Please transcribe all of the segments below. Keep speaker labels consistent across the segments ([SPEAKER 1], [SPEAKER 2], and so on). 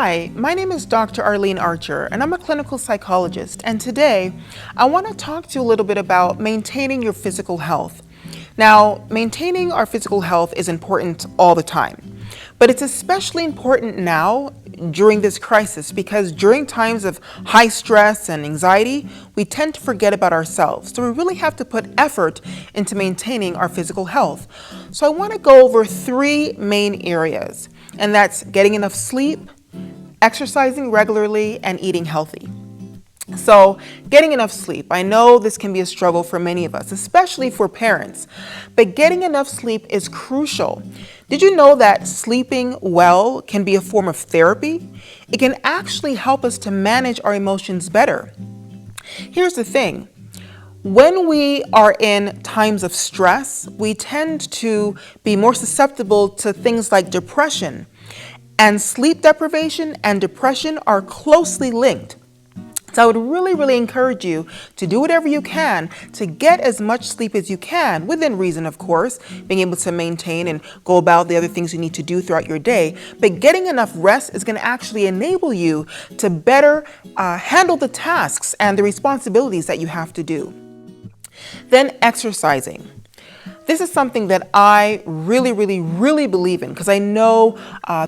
[SPEAKER 1] Hi, my name is Dr. Arlene Archer, and I'm a clinical psychologist. And today, I want to talk to you a little bit about maintaining your physical health. Now, maintaining our physical health is important all the time, but it's especially important now during this crisis because during times of high stress and anxiety, we tend to forget about ourselves. So we really have to put effort into maintaining our physical health. So I want to go over three main areas, and that's getting enough sleep, exercising regularly, and eating healthy. So getting enough sleep. I know this can be a struggle for many of us, especially for parents, but getting enough sleep is crucial. Did you know that sleeping well can be a form of therapy? It can actually help us to manage our emotions better. Here's the thing. When we are in times of stress, we tend to be more susceptible to things like depression. And sleep deprivation and depression are closely linked. So I would really encourage you to do whatever you can to get as much sleep as you can, within reason, of course, being able to maintain and go about the other things you need to do throughout your day. But getting enough rest is going to actually enable you to better handle the tasks and the responsibilities that you have to do. Then exercising. This is something that I really believe in because I know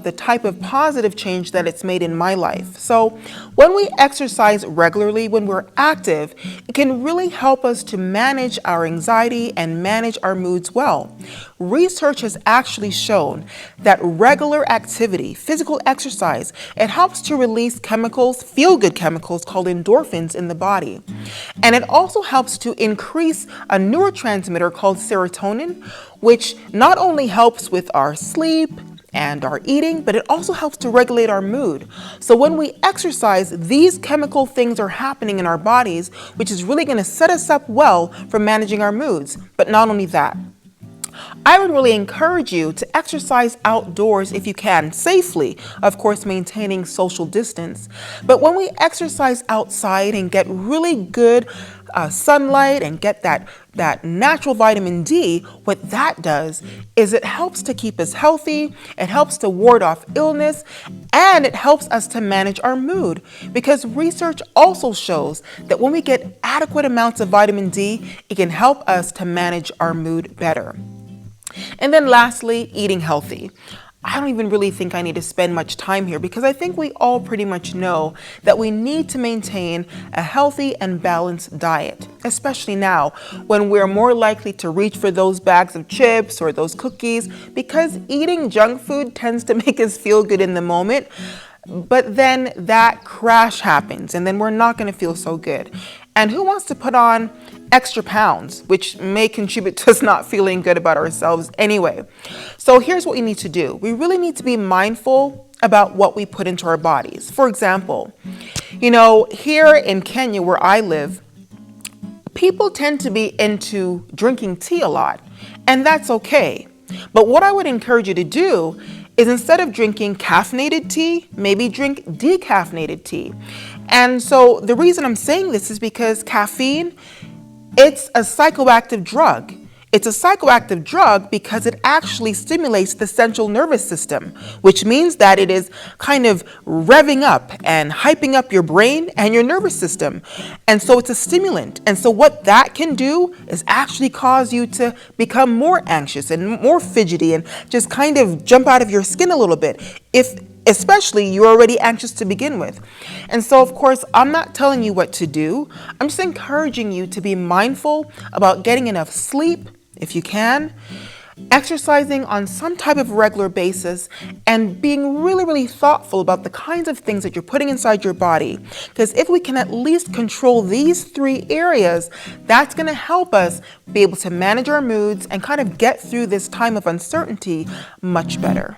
[SPEAKER 1] the type of positive change that it's made in my life. So when we exercise regularly, when we're active, it can really help us to manage our anxiety and manage our moods well. Research has actually shown that regular activity, physical exercise, it helps to release chemicals, feel-good chemicals called endorphins in the body. And it also helps to increase a neurotransmitter called serotonin, which not only helps with our sleep and our eating, but it also helps to regulate our mood. So when we exercise, these chemical things are happening in our bodies, which is really going to set us up well for managing our moods. But not only that, I would really encourage you to exercise outdoors if you can, safely, of course, maintaining social distance. But when we exercise outside and get really good sunlight and get that natural vitamin D, what that does is it helps to keep us healthy, it helps to ward off illness, and it helps us to manage our mood. Because research also shows that when we get adequate amounts of vitamin D, it can help us to manage our mood better. And then lastly, eating healthy. I don't even really think I need to spend much time here because I think we all pretty much know that we need to maintain a healthy and balanced diet, especially now when we're more likely to reach for those bags of chips or those cookies because eating junk food tends to make us feel good in the moment. But then that crash happens and then we're not going to feel so good. And who wants to put on extra pounds, which may contribute to us not feeling good about ourselves anyway? So here's what we need to do. We really need to be mindful about what we put into our bodies. For example, here in Kenya where I live, people tend to be into drinking tea a lot, and that's okay. But what I would encourage you to do is instead of drinking caffeinated tea, maybe drink decaffeinated tea. And so the reason I'm saying this is because caffeine, it's a psychoactive drug. It's a psychoactive drug because it actually stimulates the central nervous system, which means that it is kind of revving up and hyping up your brain and your nervous system. And so it's a stimulant. And so what that can do is actually cause you to become more anxious and more fidgety and just kind of jump out of your skin a little bit, especially you're already anxious to begin with. And so, of course, I'm not telling you what to do. I'm just encouraging you to be mindful about getting enough sleep, if you can, exercising on some type of regular basis, and being really thoughtful about the kinds of things that you're putting inside your body. Because if we can at least control these three areas, that's going to help us be able to manage our moods and kind of get through this time of uncertainty much better.